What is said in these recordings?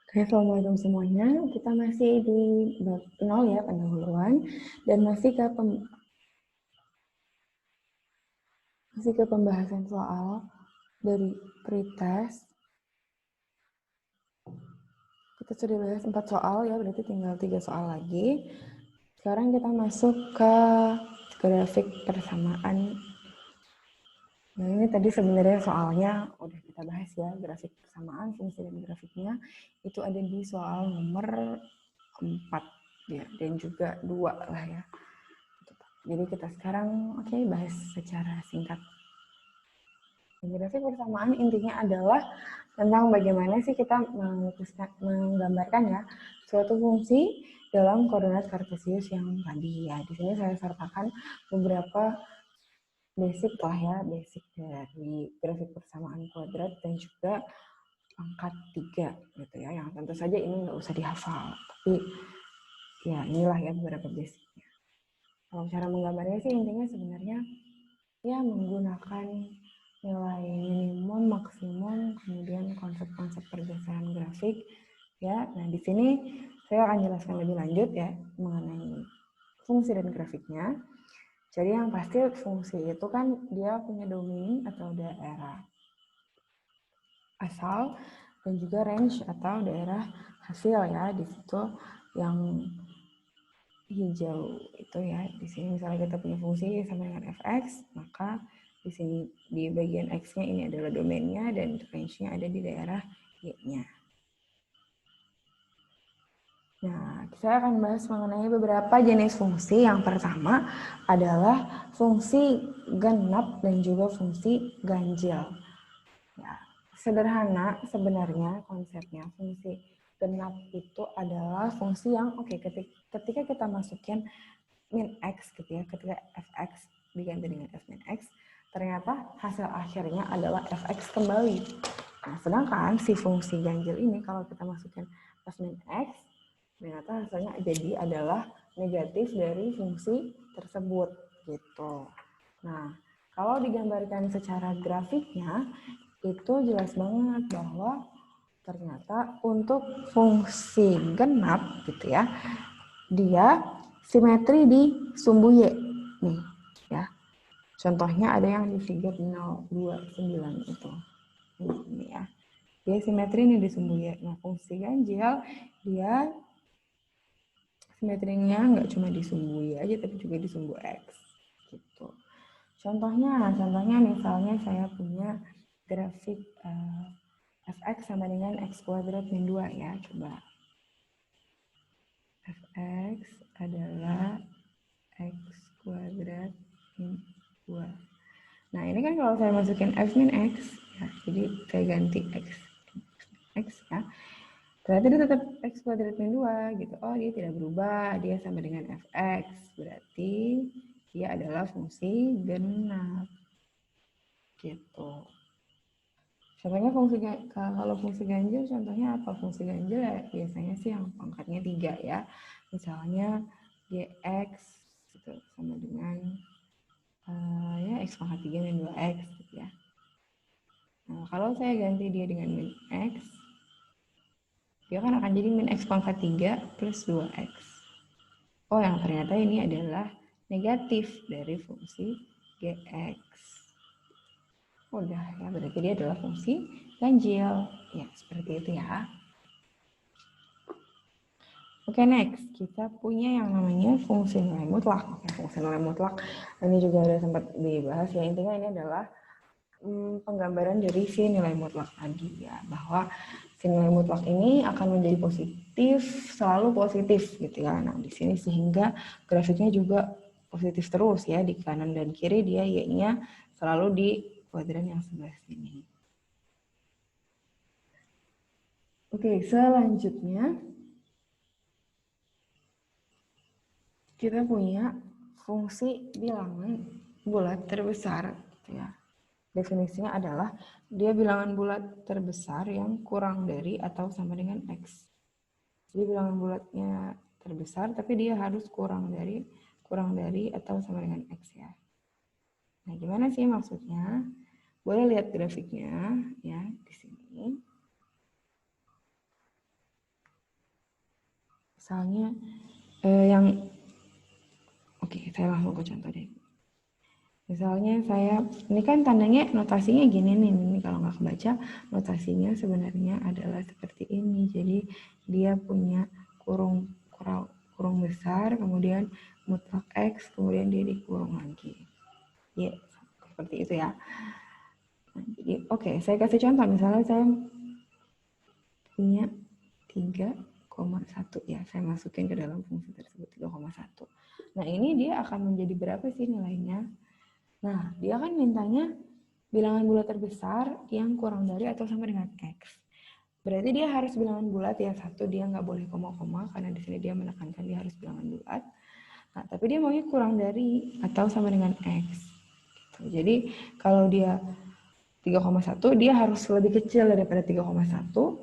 Oke, assalamualaikum semuanya. Kita masih di bab 0 ya, pendahuluan, dan masih ke pembahasan soal dari pretest. Kita sudah bahas 4 soal ya, berarti tinggal 3 soal lagi. Sekarang kita masuk ke grafik persamaan. Nah, ini tadi sebenarnya soalnya udah kita bahas ya, grafik persamaan, fungsi dan grafiknya. Itu ada di soal nomor 4 ya, dan juga 2 lah ya. Jadi kita sekarang bahas secara singkat. Grafik persamaan intinya adalah tentang bagaimana sih kita menggambarkan ya suatu fungsi dalam koordinat kartesius yang tadi ya. Di sini saya sertakan beberapa basic lah ya, basic dari grafik persamaan kuadrat dan juga pangkat 3 gitu ya. Yang tentu saja ini nggak usah dihafal, tapi ya inilah ya beberapa basicnya. Kalau cara menggambarnya sih intinya sebenarnya ya menggunakan nilai minimum, maksimum, kemudian konsep-konsep pergeseran grafik ya. Nah, di sini saya akan jelaskan lebih lanjut ya mengenai fungsi dan grafiknya. Jadi yang pasti fungsi itu kan dia punya domain atau daerah asal dan juga range atau daerah hasil ya. Di situ yang hijau itu ya, di sini misalnya kita punya fungsi sama dengan fx, maka di sini di bagian x-nya ini adalah domainnya dan range-nya ada di daerah y-nya. Nah, saya akan bahas mengenai beberapa jenis fungsi. Yang pertama adalah fungsi genap dan juga fungsi ganjil. Ya, sederhana sebenarnya konsepnya. Fungsi genap itu adalah fungsi yang ketika kita masukin min x gitu ya, ketika fx diganti dengan f min x, ternyata hasil akhirnya adalah fx kembali. Nah, sedangkan si fungsi ganjil ini kalau kita masukin f min x, ternyata hasilnya jadi adalah negatif dari fungsi tersebut gitu. Nah, kalau digambarkan secara grafiknya itu jelas banget bahwa ternyata untuk fungsi genap gitu ya, dia simetri di sumbu Y nih ya. Contohnya ada yang di figur 029 itu. Ini ya. Dia simetri nih di sumbu Y. Nah, fungsi ganjil dia simetrinya nggak cuma di sumbu Y aja tapi juga di sumbu X gitu. Contohnya misalnya saya punya grafik fx sama dengan x kuadrat min 2 ya. Coba fx adalah x kuadrat min 2. Nah, ini kan kalau saya masukin f min x, ya, jadi saya ganti x ya. Berarti dia tetap x kuadrat min 2 gitu. Oh, dia tidak berubah, dia sama dengan fx. Berarti dia adalah fungsi genap. Gitu. Contohnya kalau fungsi ganjil, contohnya apa? Fungsi ganjil ya biasanya sih yang pangkatnya 3 ya. Misalnya gx gitu, sama dengan ya x pangkat 3 min 2x gitu ya. Nah, kalau saya ganti dia dengan min x, dia kan akan jadi min x pangkat 3 plus 2x. Oh, yang ternyata ini adalah negatif dari fungsi gx. Udah ya, berarti dia adalah fungsi ganjil. Ya, seperti itu ya. Oke, next. Kita punya yang namanya fungsi nilai mutlak. Oke, fungsi nilai mutlak. Ini juga udah sempat dibahas ya. Intinya ini adalah penggambaran dari si nilai mutlak tadi ya. Bahwa si nilai mutlak ini akan menjadi positif, selalu positif gitu ya. Nah, di sini sehingga grafiknya juga positif terus ya. Di kanan dan kiri dia y-nya selalu di kuadran yang sebelah sini. Oke, selanjutnya kita punya fungsi bilangan bulat terbesar gitu ya. Definisinya adalah dia bilangan bulat terbesar yang kurang dari atau sama dengan x. Jadi bilangan bulatnya terbesar tapi dia harus kurang dari atau sama dengan x ya. Nah, gimana sih maksudnya? Boleh lihat grafiknya ya di sini. Misalnya oke, saya langsung ke contoh deh. Misalnya ini kan tandanya notasinya gini nih, ini kalau nggak kebaca, notasinya sebenarnya adalah seperti ini. Jadi dia punya kurung besar, kemudian mutlak X, kemudian dia dikurung lagi. Ya, seperti itu ya. Nah, jadi oke, saya kasih contoh. Misalnya saya punya 3,1 ya, saya masukin ke dalam fungsi tersebut 3,1. Nah, ini dia akan menjadi berapa sih nilainya? Nah, dia kan mintanya bilangan bulat terbesar yang kurang dari atau sama dengan X. Berarti dia harus bilangan bulat ya, satu, dia nggak boleh koma-koma, karena di sini dia menekankan dia harus bilangan bulat. Nah, tapi dia maunya kurang dari atau sama dengan X. Gitu. Jadi, kalau dia 3,1, dia harus lebih kecil daripada 3,1.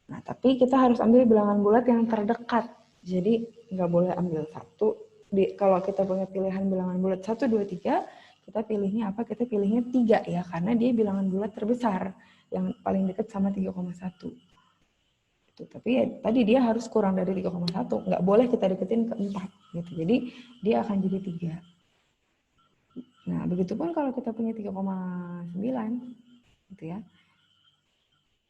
Nah, tapi kita harus ambil bilangan bulat yang terdekat. Jadi, nggak boleh ambil satu. Kalau kita punya pilihan bilangan bulat 1, 2, 3, kita pilihnya apa? Kita pilihnya 3 ya, karena dia bilangan bulat terbesar yang paling dekat sama 3,1. Gitu. Tapi ya, tadi dia harus kurang dari 3,1, nggak boleh kita deketin ke 4 gitu. Jadi dia akan jadi 3. Nah, begitupun kalau kita punya 3,9 gitu ya.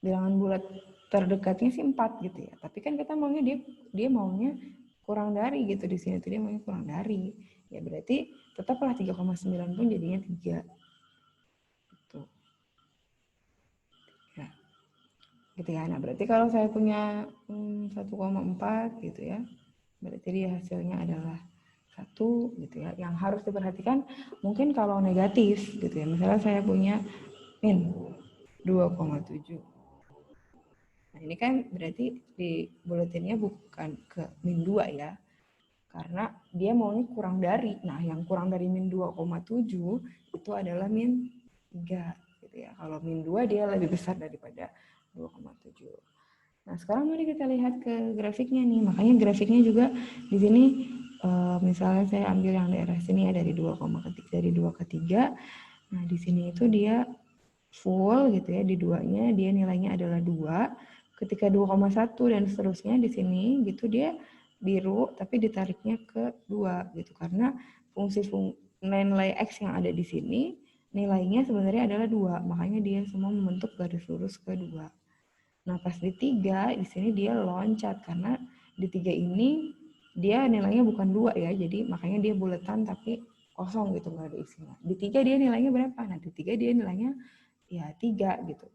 Bilangan bulat terdekatnya sih 4 gitu ya. Tapi kan kita maunya dia maunya kurang dari gitu, di sini tuh dia maunya kurang dari. Ya berarti tetaplah 3,9 pun jadinya 3. Gitu. Ya. Gitu ya. Nah, berarti kalau saya punya 1,4 gitu ya. Berarti dia hasilnya adalah 1 gitu ya. Yang harus diperhatikan mungkin kalau negatif gitu ya. Misalnya saya punya min 2,7. Nah, ini kan berarti di buletinnya bukan ke min 2 ya. Karena dia maunya kurang dari. Nah, yang kurang dari min 2,7 itu adalah min 3 gitu ya. Kalau min 2 dia lebih besar daripada 2,7. Nah, sekarang mari kita lihat ke grafiknya nih. Makanya grafiknya juga di sini misalnya saya ambil yang daerah sini ya dari 2 ke 3. Nah, di sini itu dia full gitu ya, di 2-nya dia nilainya adalah 2. Ketika 2,1 dan seterusnya di sini gitu dia biru tapi ditariknya ke 2 gitu, karena nilai X yang ada di sini nilainya sebenarnya adalah 2, makanya dia semua membentuk garis lurus ke 2. Nah, pas di 3 di sini dia loncat, karena di 3 ini dia nilainya bukan 2 ya, jadi makanya dia buletan tapi kosong gitu, nggak ada isinya. Di 3 dia nilainya berapa? Nah, di 3 dia nilainya ya 3 gitu.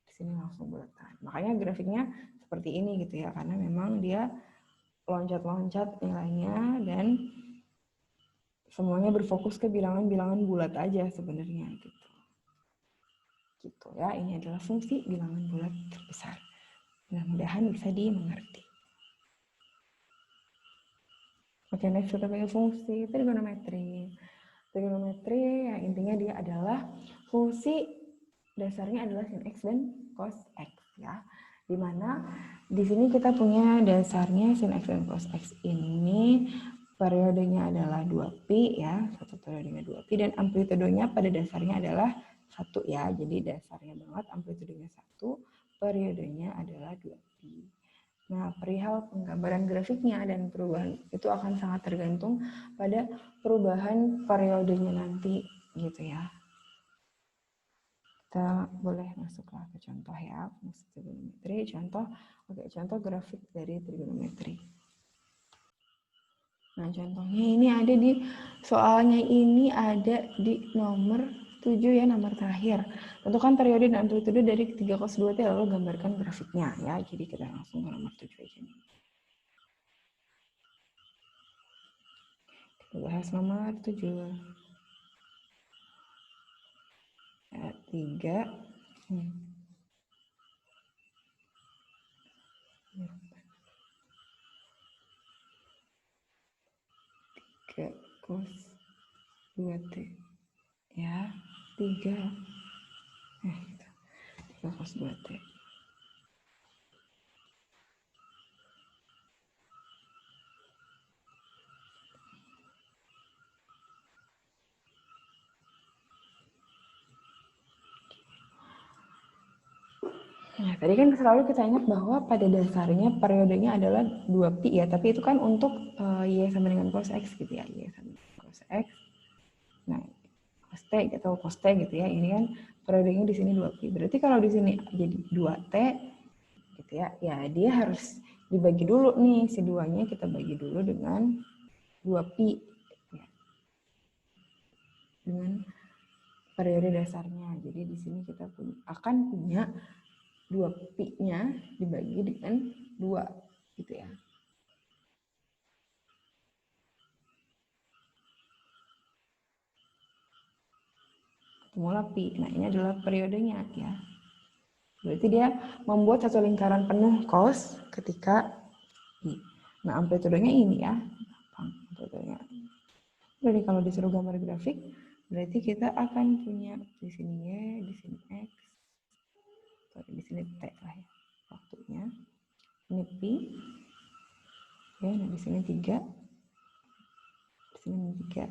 Di sini langsung buletan. Makanya grafiknya seperti ini gitu ya, karena memang dia loncat-loncat nilainya dan semuanya berfokus ke bilangan-bilangan bulat aja sebenarnya gitu. Gitu ya, ini adalah fungsi bilangan bulat terbesar. Mudah-mudahan bisa dimengerti. Oke, next kita punya fungsi trigonometri. Trigonometri yang intinya dia adalah fungsi dasarnya adalah sin X dan cos X ya. Dimana di sini kita punya dasarnya sin X dan cos X ini periodenya adalah 2pi ya, satu periodenya 2pi, dan amplitudenya pada dasarnya adalah 1 ya. Jadi dasarnya banget amplitudenya 1, periodenya adalah 2pi. Nah, perihal penggambaran grafiknya dan perubahan itu akan sangat tergantung pada perubahan periodenya nanti gitu ya. Kita boleh masuklah ke contoh ya, fungsi trigonometri. Contoh grafik dari trigonometri. Nah, contohnya ini ada di soalnya ini ada di nomor 7 ya, nomor terakhir. Tentukan periode dan amplitude dari ketiga cos 2t lalu gambarkan grafiknya ya. Jadi kita langsung ke nomor 7 aja nih. Kita bahas nomor 7. 3 cos 2t ya, 3 cos 2t. Nah, tadi kan selalu kita ingat bahwa pada dasarnya periodenya adalah 2pi ya, tapi itu kan untuk Y sama dengan cos X gitu ya, Y sama dengan cos X. Nah, cos T atau cos T gitu ya, ini kan periodenya di sini 2pi. Berarti kalau di sini jadi 2T gitu ya, ya dia harus dibagi dulu nih, si 2-nya kita bagi dulu dengan 2pi ya, dengan periode dasarnya. Jadi di sini kita akan punya 2pi-nya dibagi dengan 2 gitu ya. Ketemulah pi. Nah, ini adalah periodenya ya. Berarti dia membuat satu lingkaran penuh cos ketika I. Nah, amplitudenya ini ya. Amplitudenya. Jadi kalau disuruh gambar grafik, berarti kita akan punya di sini Y, di sini X, di sini T lah ya. Waktunya. Ini pi. Ya, nah di sini 3. Di sini 3.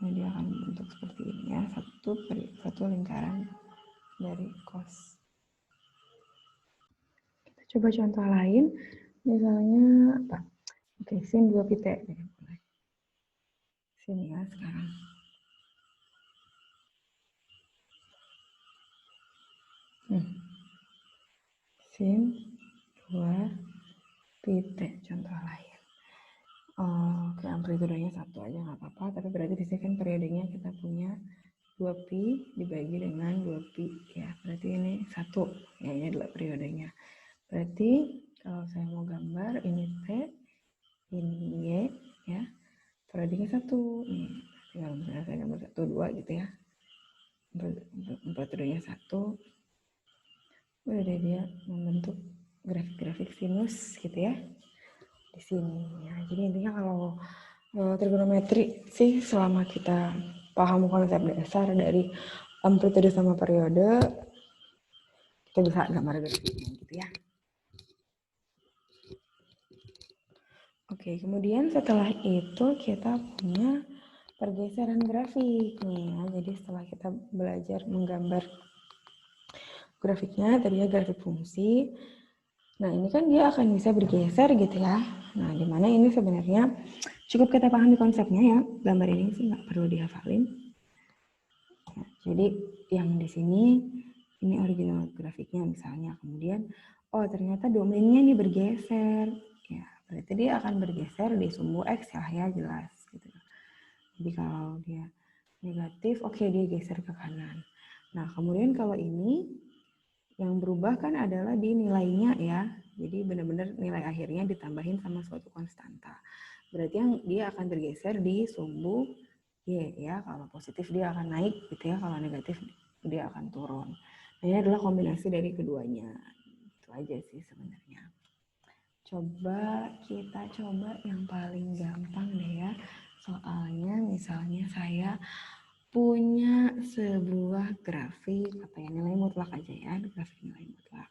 Nah, dia akan bentuk seperti ini ya. Satu lingkaran dari cos. Kita coba contoh lain. Misalnya apa? Oke, sin 2 pi T. Sini ya sekarang. Sin 2 pi T. Contoh lain. Oke, amplitudenya 1 aja nggak apa-apa. Tapi berarti di sini kan periodenya kita punya 2pi dibagi dengan 2pi. Ya, berarti ini 1. Ya, ini adalah periodenya. Berarti kalau saya mau gambar, ini T, ini Y, ya. Periodenya 1. Nih, kalau misalnya saya gambar 1, 2 gitu ya. Amplitudenya 1. Udah deh dia membentuk grafik-grafik sinus gitu ya. Di sini. Ya, jadi intinya kalau trigonometri sih selama kita paham konsep dasar dari amplitude sama periode, kita bisa gambar grafiknya gitu ya. Oke, kemudian setelah itu kita punya pergeseran grafik nih ya. Jadi setelah kita belajar menggambar grafiknya, tadi ya grafik fungsi. Nah, ini kan dia akan bisa bergeser gitu ya. Nah, dimana ini sebenarnya cukup kita pahami konsepnya ya. Gambar ini sih nggak perlu dihafalin. Nah, jadi yang di sini ini original grafiknya misalnya. Kemudian, oh ternyata domainnya ini bergeser. Ya, berarti dia akan bergeser di sumbu X ya jelas. Gitu. Jadi kalau dia negatif, oke dia geser ke kanan. Nah, kemudian kalau ini yang berubah kan adalah di nilainya ya. Jadi benar-benar nilai akhirnya ditambahin sama suatu konstanta. Berarti yang dia akan bergeser di sumbu Y ya. Kalau positif dia akan naik gitu ya. Kalau negatif dia akan turun. Nah, ini adalah kombinasi dari keduanya. Itu aja sih sebenarnya. Coba kita coba yang paling gampang deh ya. Soalnya misalnya saya punya sebuah grafik apa ya, nilai mutlak aja ya, grafik nilai mutlak.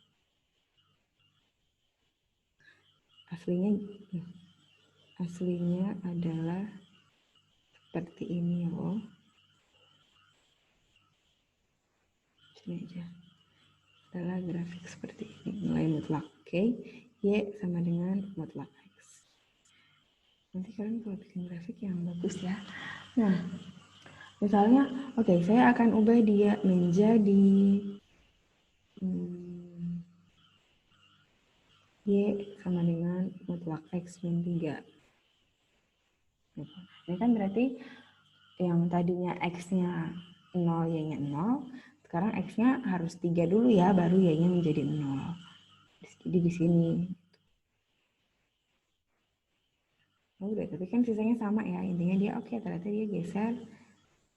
Aslinya adalah seperti ini loh. Sini aja. Adalah grafik seperti ini, nilai mutlak Oke. Y sama dengan mutlak X. Nanti kalian kalau bikin grafik yang bagus ya. Nah, misalnya, oke, saya akan ubah dia menjadi Y sama dengan mutlak X min 3. Ini kan berarti yang tadinya X-nya 0, Y-nya 0, sekarang X-nya harus 3 dulu ya, baru Y-nya menjadi 0. Jadi di sini. Oh, udah, tapi kan sisanya sama ya, intinya dia oke, ternyata dia geser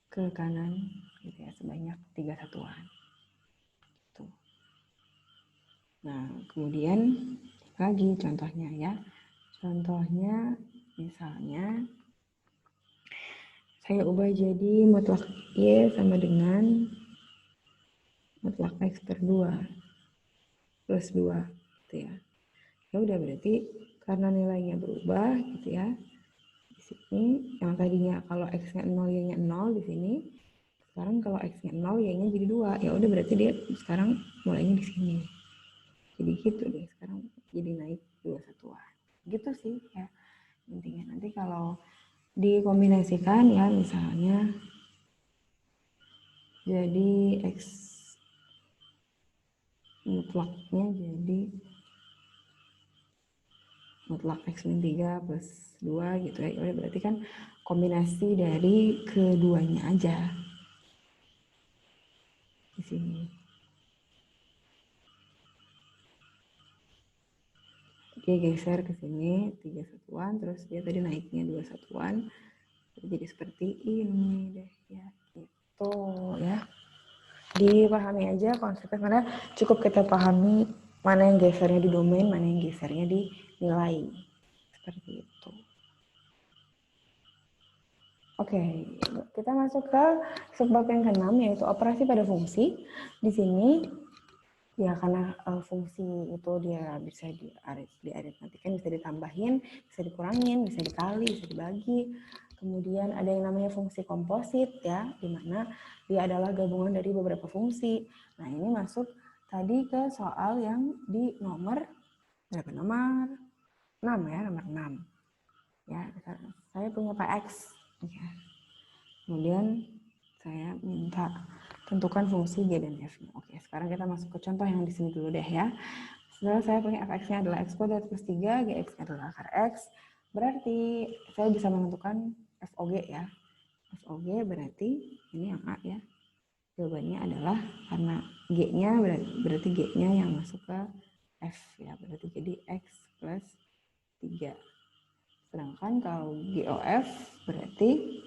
ke kanan gitu ya, sebanyak 3 satuan. Tuh. Nah, kemudian lagi contohnya ya. Contohnya misalnya saya ubah jadi mutlak Y sama dengan mutlak X per 2 plus 2 gitu ya. Ya udah berarti karena nilainya berubah gitu ya. Di sini yang tadinya kalau X-nya 0, Y-nya 0 di sini Sekarang kalau X-nya 0, Y-nya jadi 2. Ya udah berarti dia sekarang mulainya di sini. Jadi gitu deh, sekarang jadi naik 2 satuan. Gitu sih ya intinya. Nanti kalau dikombinasikan ya misalnya jadi X mutlaknya jadi mutlak X min 3 plus 2 gitu ya. Udah berarti kan kombinasi dari keduanya aja di sini. Dia geser ke sini 3 satuan, terus dia tadi naiknya 2 satuan. Jadi seperti ini deh ya. Itu ya. Dipahami aja konsepnya, karena cukup kita pahami mana yang gesernya di domain, mana yang gesernya di nilai. Seperti itu. Oke, kita masuk ke subbab yang ke-6 yaitu operasi pada fungsi. Di sini ya karena fungsi itu dia bisa diaritmatikan, bisa ditambahin, bisa dikurangin, bisa dikali, bisa dibagi. Kemudian ada yang namanya fungsi komposit ya, di mana dia adalah gabungan dari beberapa fungsi. Nah, ini masuk tadi ke soal yang di nomor berapa? Nomor 6 ya, nomor 6. Ya, saya punya Px ya. Kemudian saya minta tentukan fungsi G dan F-nya. Oke, sekarang kita masuk ke contoh yang di sini dulu deh ya. Setelah saya punya fx-nya adalah x kuadrat plus 3, gx-nya adalah akar x, berarti saya bisa menentukan FOG ya. FOG berarti ini yang A ya. Jawabannya adalah karena G-nya berarti G-nya yang masuk ke F ya. Berarti jadi X plus 3. Sedangkan kalau GOF berarti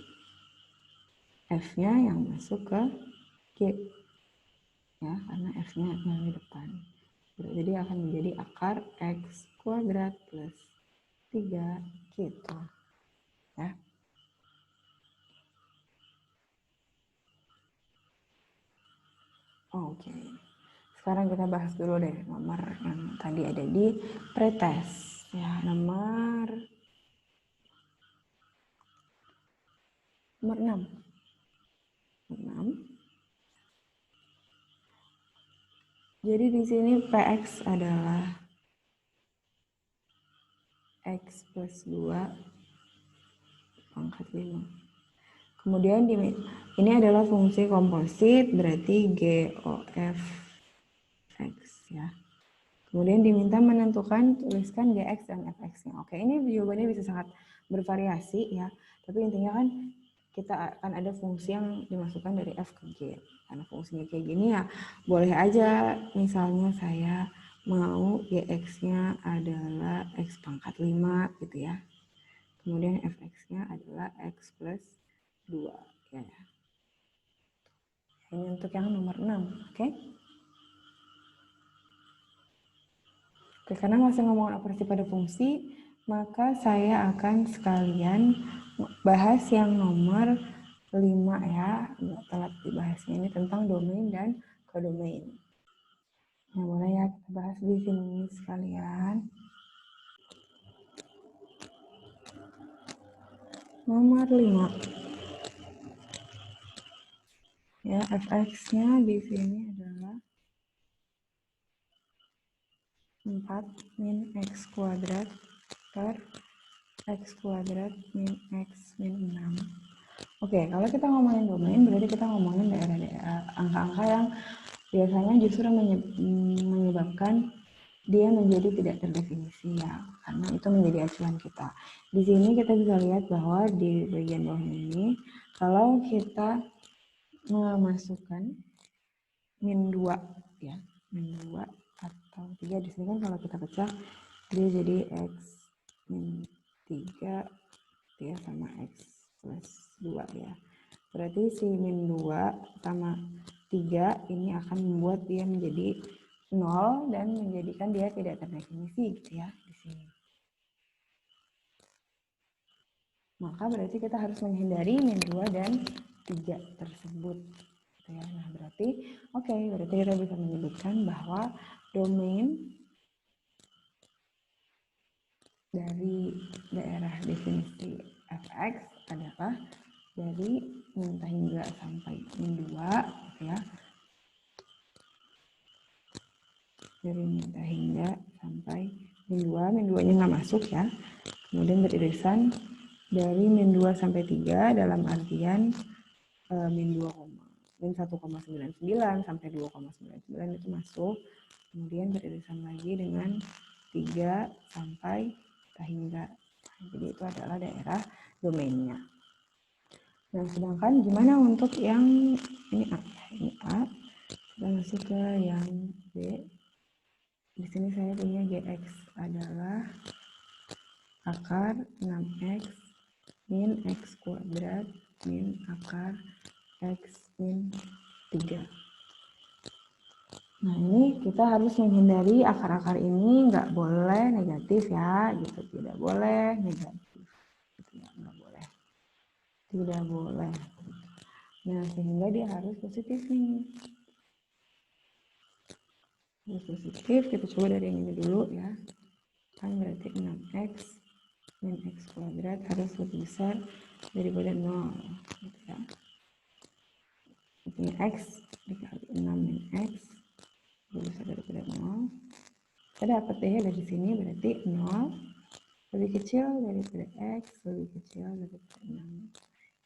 F-nya yang masuk ke G ya, karena F-nya di depan. Jadi akan menjadi akar X kuadrat plus 3 gitu ya. Oke. Sekarang kita bahas dulu deh nomor yang tadi ada di pretest ya, nomor 6. Jadi di sini Px adalah X plus 2 pangkat 5. Kemudian ini adalah fungsi komposit, berarti GOF X ya. Kemudian diminta menentukan, tuliskan GX dan FX-nya. Oke, ini jawabannya bisa sangat bervariasi ya. Tapi intinya kan kita akan ada fungsi yang dimasukkan dari F ke G. Karena fungsinya kayak gini ya, boleh aja misalnya saya mau GX-nya adalah X pangkat 5 gitu ya. Kemudian Fx-nya adalah X plus 2 ya. Ini untuk yang nomor 6, oke? Oke, karena masih ngomongin operasi pada fungsi, maka saya akan sekalian bahas yang nomor 5 ya. Nggak telat dibahasnya, ini tentang domain dan kodomain. Nah, boleh ya kita bahas di sini sekalian. Nomor 5. Ya, fx-nya di sini adalah 4 min x kuadrat per x kuadrat min x min 6. Oke, kalau kita ngomongin domain berarti kita ngomongin daerah-daerah angka-angka yang biasanya justru menyebabkan dia menjadi tidak terdefinisi ya, karena itu menjadi acuan kita. Di sini kita bisa lihat bahwa di bagian bawah ini, kalau kita memasukkan min 2 ya, min 2 atau 3 di sini kan kalau kita pecah dia jadi x min 3 ya sama x plus 2 ya. Berarti si min 2 sama 3 ini akan membuat dia menjadi 0 dan menjadikan dia tidak terdefinisi gitu ya di sini. Maka berarti kita harus menghindari min 2 dan 3 tersebut. Gitu ya. Nah, berarti berarti kita bisa menyebutkan bahwa domain dari daerah definisi fx adalah dari min hingga sampai min 2 gitu ya. Dari min hingga sampai min 2 nya nggak masuk ya. Kemudian beririsan dari min 2 sampai 3 dalam artian min 1,99 sampai 2,99 itu masuk. Kemudian beririsan lagi dengan 3 sampai hingga. Jadi itu adalah daerah domainnya. Nah, sedangkan gimana untuk yang ini A? Ini A. Kita masuk ke yang B. Di sini saya punya GX adalah akar 6X min X kuadrat min akar X min 3. Nah, ini kita harus menghindari akar-akar ini nggak boleh negatif ya, gitu. Tidak boleh negatif. Gitu ya, nggak boleh. Tidak boleh. Nah, sehingga dia harus positif nih. Harus positif, kita coba dari yang ini dulu ya. Kan berarti 6X min X kuadrat harus lebih besar daripada 0. Gitu ya. Artinya X dikali 6 min X lebih besar daripada 0. Kita dapat deh dari sini berarti 0 lebih kecil daripada X lebih kecil daripada 6.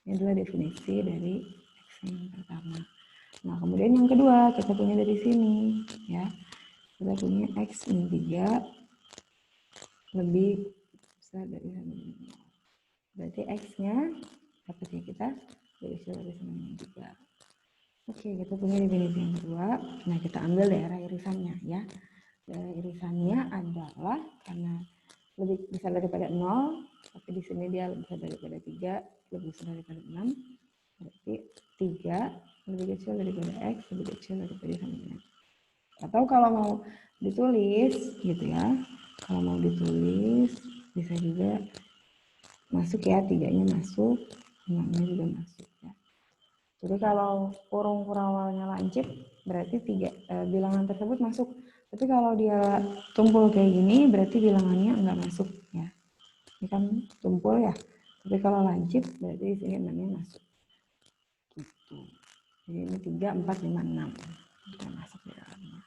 Ini adalah definisi dari X yang pertama. Nah, kemudian yang kedua kita punya dari sini ya. Kita punya X min 3 lebih besar dari 1. Berarti X-nya dapatnya kita lebih besar dari 1. Oke, kita punya definisi yang kedua. Nah, kita ambil daerah irisannya ya. Daerah irisannya adalah karena lebih besar daripada 0, tapi di sini dia lebih besar daripada 3, lebih besar daripada 6. Berarti 3 lebih kecil daripada X, lebih kecil daripada 1. Atau kalau mau ditulis gitu ya, kalau mau ditulis bisa juga masuk ya, 3-nya masuk, 6-nya juga masuk ya. Jadi kalau kurung awalnya lancip berarti bilangan tersebut masuk. Tapi kalau dia tumpul kayak gini berarti bilangannya enggak masuk ya. Ini kan tumpul ya. Tapi kalau lancip berarti di sini 6-nya masuk. Gitu. Jadi ini 3, 4, 5, 6. Kita masuk di dalamnya.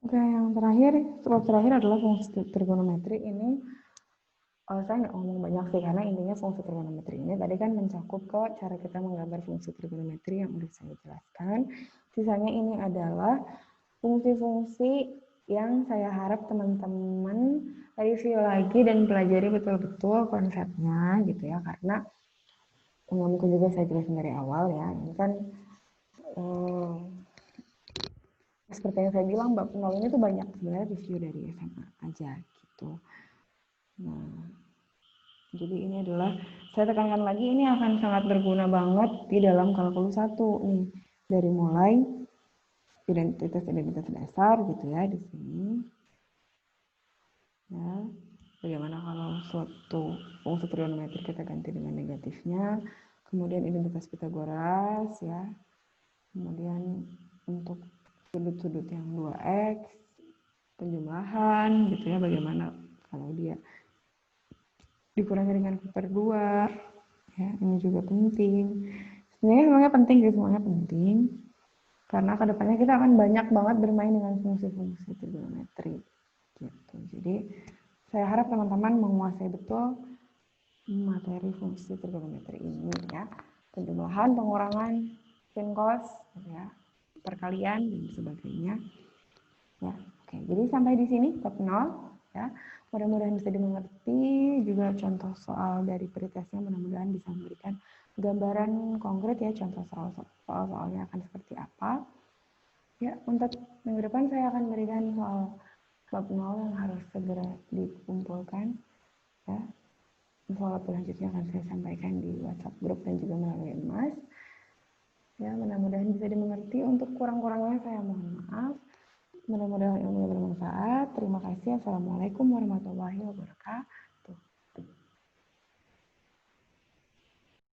Oke, yang terakhir, sebab terakhir adalah fungsi trigonometri. Ini saya nggak ngomong banyak sih, karena intinya fungsi trigonometri ini tadi kan mencakup ke cara kita menggambar fungsi trigonometri yang udah saya jelaskan. Sisanya ini adalah fungsi-fungsi yang saya harap teman-teman review lagi dan pelajari betul-betul konsepnya gitu ya, karena mungkin juga saya jelasin dari awal ya, ini kan seperti yang saya bilang, bab 0 ini tuh banyak sebenarnya review dari SMA aja gitu. Nah, jadi ini adalah, saya tekankan lagi, ini akan sangat berguna banget di dalam kalkulus 1 nih. Dari mulai identitas dasar gitu ya di sini. Ya, bagaimana kalau suatu fungsi trigonometri kita ganti dengan negatifnya. Kemudian identitas Pitagoras ya. Kemudian untuk sudut-sudut yang 2x, penjumlahan gitu ya, bagaimana kalau dia dikurangi dengan per 2 ya, ini juga penting. Sebenarnya penting sih, semuanya penting karena kedepannya kita akan banyak banget bermain dengan fungsi-fungsi trigonometri gitu. Jadi saya harap teman-teman menguasai betul materi fungsi trigonometri ini ya, penjumlahan, pengurangan, sin cos ya, perkalian dan sebagainya ya. Oke, jadi sampai di sini bab 0 ya. Mudah-mudahan bisa dimengerti, juga contoh soal dari pretestnya mudah-mudahan bisa memberikan gambaran konkret ya, contoh soal-soalnya akan seperti apa. Ya, untuk minggu depan saya akan berikan soal bab 0 yang harus segera dikumpulkan ya. Soal selanjutnya akan saya sampaikan di WhatsApp grup dan juga melalui Mas. Ya, mudah-mudahan bisa dimengerti. Untuk kurang-kurangnya saya mohon maaf. Mudah-mudahan ilmunya bermanfaat. Terima kasih. Assalamualaikum warahmatullahi wabarakatuh.